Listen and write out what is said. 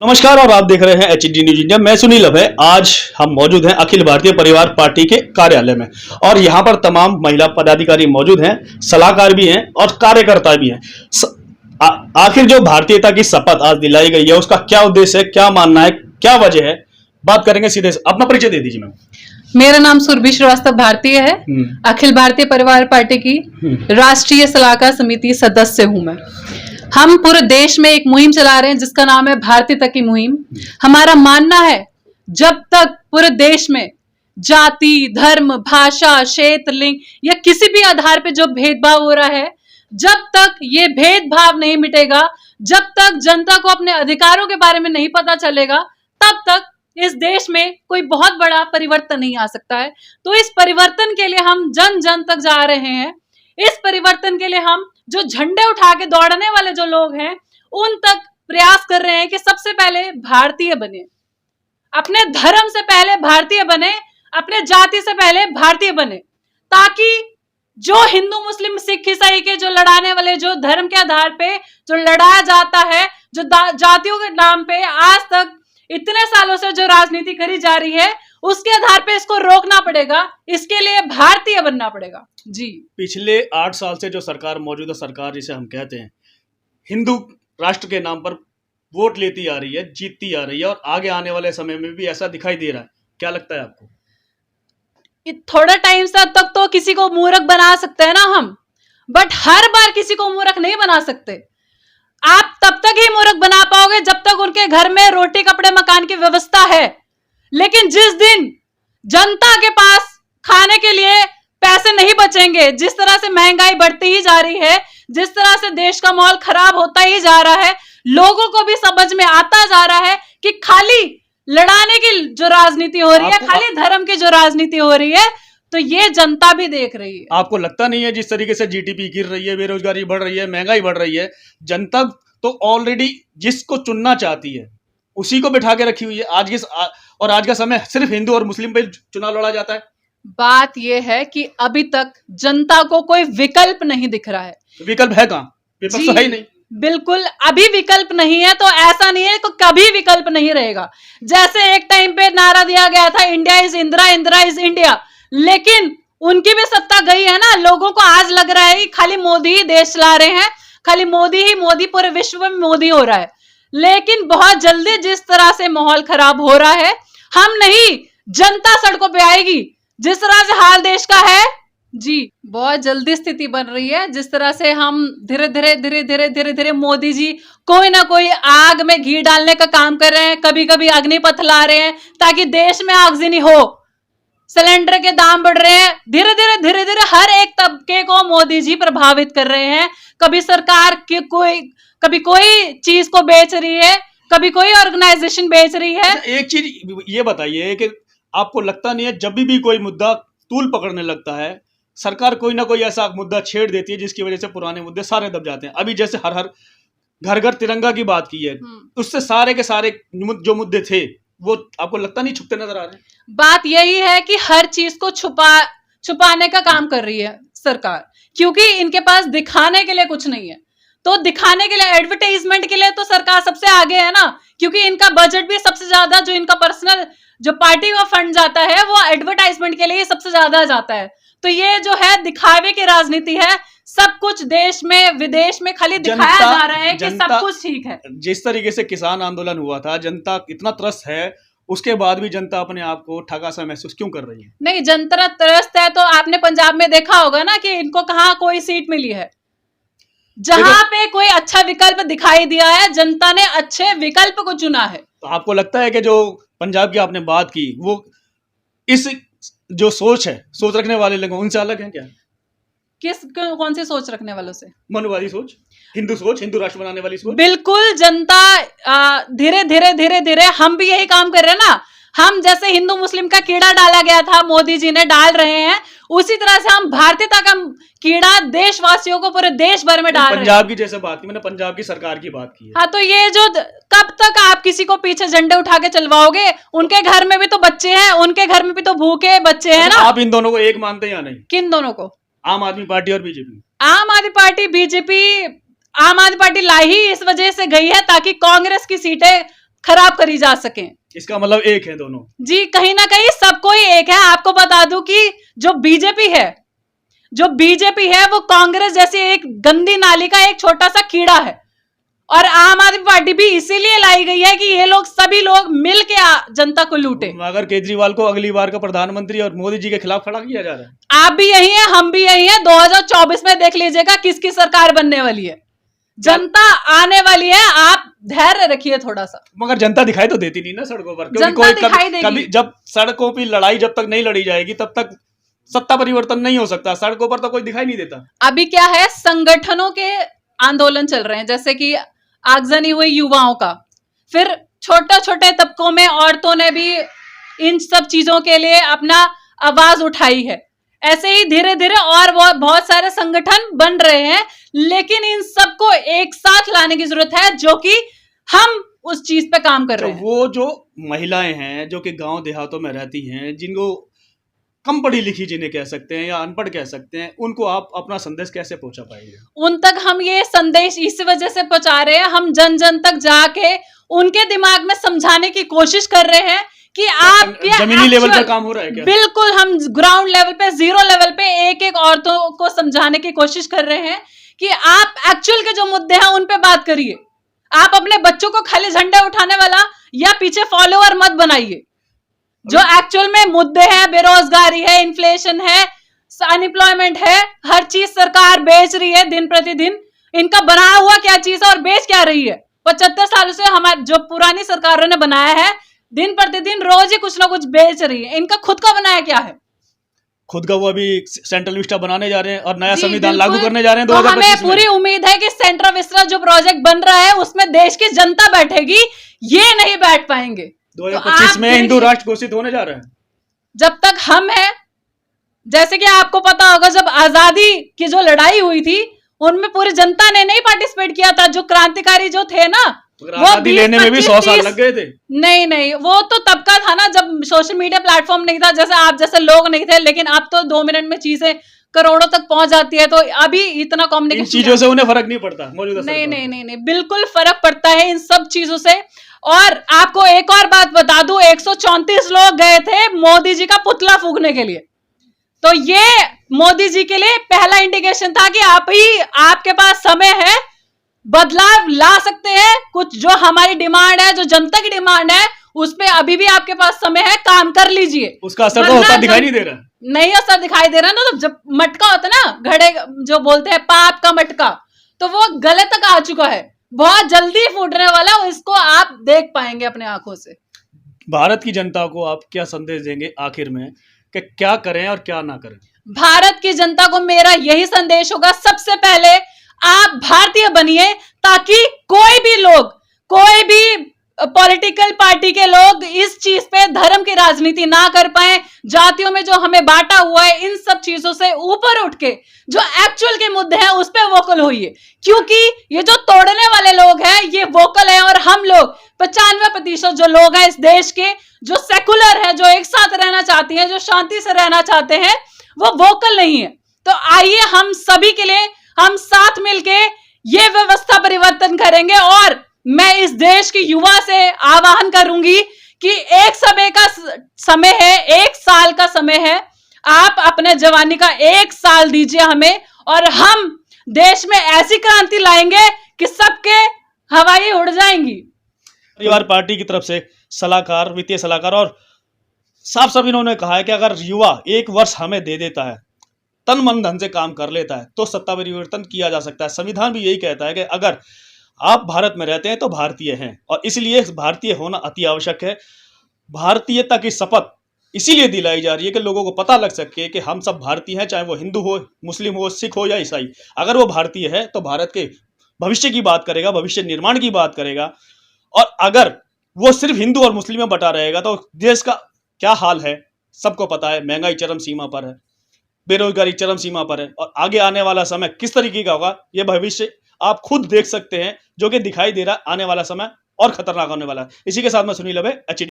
नमस्कार और आप देख रहे हैं एचडी न्यूज इंडिया। मैं सुनील अभय। आज हम मौजूद हैं अखिल भारतीय परिवार पार्टी के कार्यालय में और यहाँ पर तमाम महिला पदाधिकारी मौजूद हैं, सलाहकार भी हैं और कार्यकर्ता भी हैं। आखिर जो भारतीयता की शपथ आज दिलाई गई है उसका क्या उद्देश्य है, क्या मानना है, क्या वजह है, बात करेंगे सीधे। अपना परिचय दे दीजिए मैम। मेरा नाम सुरभि श्रीवास्तव भारतीय है। अखिल भारतीय परिवार पार्टी की राष्ट्रीय सलाहकार समिति सदस्य हूं मैं। हम पूरे देश में एक मुहिम चला रहे हैं जिसका नाम है भारतीयता की मुहिम। हमारा मानना है जब तक पूरे देश में जाति, धर्म, भाषा, क्षेत्र, लिंग या किसी भी आधार पे जो भेदभाव हो रहा है, जब तक ये भेदभाव नहीं मिटेगा, जब तक जनता को अपने अधिकारों के बारे में नहीं पता चलेगा, तब तक इस देश में कोई बहुत बड़ा परिवर्तन नहीं आ सकता है। तो इस परिवर्तन के लिए हम जन जन तक जा रहे हैं। इस परिवर्तन के लिए हम जो झंडे उठा के दौड़ने वाले जो लोग हैं उन तक प्रयास कर रहे हैं कि सबसे पहले भारतीय बने, अपने धर्म से पहले भारतीय बने, अपने जाति से पहले भारतीय बने, ताकि जो हिंदू, मुस्लिम, सिख, ईसाई के जो लड़ाने वाले जो धर्म के आधार पे जो लड़ाया जाता है, जो जातियों के नाम पे आज तक इतने सालों से जो राजनीति करी जा रही है, उसके आधार पे इसको रोकना पड़ेगा। इसके लिए भारतीय बनना पड़ेगा जी। पिछले 8 साल से जो सरकार, मौजूदा सरकार जिसे हम कहते हैं, हिंदू राष्ट्र के नाम पर वोट लेती आ रही है, जीतती आ रही है और आगे आने वाले समय में भी ऐसा दिखाई दे रहा है। क्या लगता है आपको? थोड़ा टाइम से तक तो किसी को मूर्ख बना सकते हैं ना हम, बट हर बार किसी को मूर्ख नहीं बना सकते। आप तब तक ही मूर्ख बना पाओगे जब तक उनके घर में रोटी, कपड़े, मकान की व्यवस्था है। लेकिन जिस दिन जनता के पास खाने के लिए पैसे नहीं बचेंगे, जिस तरह से महंगाई बढ़ती ही जा रही है, जिस तरह से देश का माहौल खराब होता ही जा रहा है, लोगों को भी समझ में आता जा रहा है कि खाली लड़ाने की जो राजनीति हो रही है, खाली धर्म की जो राजनीति हो रही है, तो ये जनता भी देख रही है। आपको लगता नहीं है जिस तरीके से जीडीपी गिर रही है, बेरोजगारी बढ़ रही है, महंगाई बढ़ रही है, जनता तो ऑलरेडी जिसको चुनना चाहती है उसी को बिठा के रखी हुई है। आज का समय सिर्फ हिंदू और मुस्लिम पे चुनाव लड़ा जाता है। बात यह है कि अभी तक जनता को कोई विकल्प नहीं दिख रहा है। विकल्प है कहाँ? विपक्ष तो है ही नहीं। बिल्कुल, अभी विकल्प नहीं है, तो ऐसा नहीं है कि कभी विकल्प नहीं रहेगा। जैसे एक टाइम पे नारा दिया गया था, India is Indira, Indira is India, लेकिन उनकी भी सत्ता गई है ना। लोगों को आज लग रहा है कि खाली मोदी ही देश चला रहे हैं, खाली मोदी ही मोदी, पूरे विश्व में मोदी हो रहा है। लेकिन बहुत जल्दी जिस तरह से माहौल खराब हो रहा है, हम नहीं, जनता सड़कों पे आएगी। जिस तरह से हाल देश का है जी, बहुत जल्दी स्थिति बन रही है। जिस तरह से हम धीरे धीरे मोदी जी कोई ना कोई आग में घी डालने का काम कर रहे हैं, कभी कभी अग्निपथ ला रहे हैं ताकि देश में आगजनी हो। सिलेंडर के दाम बढ़ रहे हैं, धीरे धीरे हर एक तबके को मोदी जी प्रभावित कर रहे हैं। कभी सरकार की कभी कोई चीज को बेच रही है, कभी कोई ऑर्गेनाइजेशन बेच रही है। एक चीज ये बताइए कि आपको लगता नहीं है जब भी कोई मुद्दा तूल पकड़ने लगता है, सरकार कोई ना कोई ऐसा मुद्दा छेड़ देती है जिसकी वजह से पुराने मुद्दे सारे दब जाते हैं? अभी जैसे हर घर घर तिरंगा की बात की है, उससे सारे के सारे जो मुद्दे थे वो आपको लगता नहीं छुपते नजर आ रहे हैं? बात यही है कि हर चीज को छुपाने का काम कर रही है सरकार, क्योंकि इनके पास दिखाने के लिए कुछ नहीं है। तो दिखाने के लिए, एडवर्टाइजमेंट के लिए तो सरकार सबसे आगे है ना, क्योंकि इनका बजट भी सबसे ज्यादा, जो इनका पर्सनल जो पार्टी का फंड जाता है वो एडवर्टाइजमेंट के लिए सबसे ज्यादा जाता है। तो ये जो है दिखावे की राजनीति है। सब कुछ देश में विदेश में खाली दिखाया जा रहा है कि सब कुछ ठीक है। जिस तरीके से किसान आंदोलन हुआ था, जनता इतना त्रस्त है, उसके बाद भी जनता अपने आप को ठगा सा महसूस क्यों कर रही है? नहीं, जनता त्रस्त है तो आपने पंजाब में देखा होगा ना कि इनको कहाँ कोई सीट मिली है। जहां पे कोई अच्छा विकल्प दिखाई दिया है, जनता ने अच्छे विकल्प को चुना है। तो आपको लगता है कि जो पंजाब की आपने बात की, वो इस जो सोच रखने वाले लोग उनसे अलग है क्या? कौन सी सोच रखने वालों से? मनुवादी सोच, हिंदू राष्ट्र बनाने वाली सोच। बिल्कुल, जनता धीरे धीरे हम भी यही काम कर रहे हैं ना। हम जैसे हिंदू मुस्लिम का कीड़ा डाला गया था, मोदी जी ने डाल रहे हैं, उसी तरह से हम भारतीयता का कीड़ा देशवासियों को पूरे देश भर में डाल रहे हैं। पंजाब की जैसे बात की, मैंने पंजाब की सरकार की बात की है। हाँ, तो ये जो कब तक आप किसी को पीछे झंडे उठा के चलवाओगे? उनके घर में भी तो बच्चे हैं, उनके घर में भी तो भूखे बच्चे हैं ना। आप इन दोनों को एक मानते हैं या नहीं? किन दोनों को? आम आदमी पार्टी और बीजेपी। आम आदमी पार्टी, बीजेपी, आम आदमी पार्टी लाई ही इस वजह से गई है ताकि कांग्रेस की सीटें खराब करी जा सके। इसका मतलब एक है दोनों। जी, कहीं ना कहीं सबको ही एक है। आपको बता दूं कि जो बीजेपी है वो कांग्रेस जैसी एक गंदी नाली का एक छोटा सा कीड़ा है, और आम आदमी पार्टी भी इसीलिए लाई गई है कि ये लोग सभी लोग मिल के जनता को लूटे। मगर केजरीवाल को अगली बार का प्रधानमंत्री और मोदी जी के खिलाफ खड़ा किया जा रहा है। आप भी यही है, हम भी यही है। 2024 में देख लीजिएगा किसकी सरकार बनने वाली है, जनता आने वाली है। आप धैर्य रखिए थोड़ा सा। मगर जनता दिखाई तो देती नहीं ना सड़कों पर, क्योंकि जनता दिखाई देगी। कभी जब सड़कों की लड़ाई जब तक नहीं लड़ी जाएगी तब तक सत्ता परिवर्तन नहीं हो सकता। सड़कों पर तो कोई दिखाई नहीं देता। अभी क्या है, संगठनों के आंदोलन चल रहे हैं, जैसे कि आगजनी हुई युवाओं का, फिर छोटे छोटे तबकों में औरतों ने भी इन सब चीजों के लिए अपना आवाज उठाई है। ऐसे ही धीरे धीरे और बहुत सारे संगठन बन रहे हैं, लेकिन इन सबको एक साथ लाने की जरूरत है, जो कि हम उस चीज पे काम कर रहे हैं। वो जो महिलाएं हैं जो कि गांव देहातों में रहती हैं, जिनको कम पढ़ी लिखी जिन्हें कह सकते हैं या अनपढ़ कह सकते हैं, उनको आप अपना संदेश कैसे पहुंचा पाएंगे? उन तक हम ये संदेश इस वजह से पहुंचा रहे हैं, हम जन जन तक जाके उनके दिमाग में समझाने की कोशिश कर रहे हैं कि आप जमीनी लेवल पर काम हो रहा है क्या? बिल्कुल, हम ग्राउंड लेवल पे, जीरो लेवल पे एक एक औरतों को समझाने की कोशिश कर रहे हैं कि आप एक्चुअल के जो मुद्दे हैं उन पे बात करिए। आप अपने बच्चों को खाली झंडा उठाने वाला या पीछे फॉलोअर मत बनाइए। जो एक्चुअल में मुद्दे हैं, बेरोजगारी है, इन्फ्लेशन है, अनएम्प्लॉयमेंट है, हर चीज सरकार बेच रही है दिन प्रतिदिन। इनका बनाया हुआ क्या चीज है और बेच क्या रही है? 75 सालों से हमारे जो पुरानी सरकारों ने बनाया है, दिन प्रतिदिन रोज ही कुछ ना कुछ बेच रही है। इनका खुद का बनाया क्या है? खुद का वो अभी सेंट्रल विस्टा बनाने जा रहे हैं और नया संविधान लागू करने जा रहे हैं तो 2025 हमें पूरी उम्मीद है कि सेंट्रल विस्टा जो प्रोजेक्ट बन रहा है उसमें देश की जनता बैठेगी, ये नहीं बैठ पाएंगे। 2025 में हिंदू राष्ट्र घोषित होने जा रहा है। जब तक हम हैं, जैसे कि आपको पता होगा, जब आजादी की जो लड़ाई हुई थी उनमें पूरी जनता ने नहीं पार्टिसिपेट किया था। जो क्रांतिकारी जो थे ना, वो आजादी लेने में भी 100 साल लग गए थे। नहीं, वो तो तब का था ना जब सोशल मीडिया प्लेटफॉर्म नहीं था, जैसे आप जैसे लोग नहीं थे। लेकिन अब तो 2 मिनट में चीजें करोड़ों तक पहुंच जाती है, तो अभी इतना कम्युनिकेशन चीजों से उन्हें फर्क नहीं पड़ता मौजूदा नहीं, बिल्कुल फर्क पड़ता है इन सब चीजों से। और आपको एक और बात बता दूं, 134 लोग गए थे मोदी जी का पुतला फूकने के लिए। तो ये मोदी जी के लिए पहला इंडिकेशन था कि आपके पास समय है, बदलाव ला सकते हैं। कुछ जो हमारी डिमांड है, जो जनता की डिमांड है, उस पे अभी भी आपके पास समय है, काम कर लीजिए। उसका असर तो होता दिखाई नहीं दे रहा। नहीं असर दिखाई दे रहा ना, तो जब मटका होता है ना, घड़े जो बोलते हैं पाप का मटका, तो वो गले तक आ चुका है, बहुत जल्दी फूटने वाला। इसको आप देख पाएंगे अपने आंखों से। भारत की जनता को आप क्या संदेश देंगे आखिर में कि क्या करें और क्या ना करें? भारत की जनता को मेरा यही संदेश होगा, सबसे पहले आप भारतीय बनिए, ताकि कोई भी पॉलिटिकल पार्टी के लोग इस चीज पे धर्म की राजनीति ना कर पाए। जातियों में जो हमें बांटा हुआ है, इन सब चीजों से ऊपर उठ के जो एक्चुअल के मुद्दे हैं उस पे वोकल होइए, क्योंकि ये जो तोड़ने वाले लोग हैं ये वोकल है, और हम लोग 95% जो लोग हैं इस देश के, जो सेकुलर है, जो एक साथ रहना चाहती हैं, जो शांति से रहना चाहते हैं, वो वोकल नहीं है। तो आइए हम सभी के लिए हम साथ मिलके ये व्यवस्था परिवर्तन करेंगे। और मैं इस देश की युवा से आह्वान करूंगी कि एक समय है, 1 साल का समय है, आप अपने जवानी का 1 साल दीजिए हमें, और हम देश में ऐसी क्रांति लाएंगे कि सबके हवाएं उड़ जाएंगी। परिवार पार्टी की तरफ से सलाहकार, वित्तीय सलाहकार, और साफ साफ इन्होंने कहा है कि अगर युवा 1 वर्ष हमें दे देता है, तन मन धन से काम कर लेता है, तो सत्ता परिवर्तन किया जा सकता है। संविधान भी यही कहता है कि अगर आप भारत में रहते हैं तो भारतीय हैं, और इसलिए भारतीय होना अति आवश्यक है। भारतीयता की शपथ इसीलिए दिलाई जा रही है कि लोगों को पता लग सके कि हम सब भारतीय हैं, चाहे वो हिंदू हो, मुस्लिम हो, सिख हो या ईसाई। अगर वो भारतीय है तो भारत के भविष्य की बात करेगा, भविष्य निर्माण की बात करेगा। और अगर वो सिर्फ हिंदू और मुस्लिम में बटा रहेगा तो देश का क्या हाल है सबको पता है। महंगाई चरम सीमा पर है, बेरोजगारी चरम सीमा पर है, और आगे आने वाला समय किस तरीके का होगा ये भविष्य आप खुद देख सकते हैं, जो कि दिखाई दे रहा है। आने वाला समय और खतरनाक होने वाला है। इसी के साथ मैं सुनील अभय, HT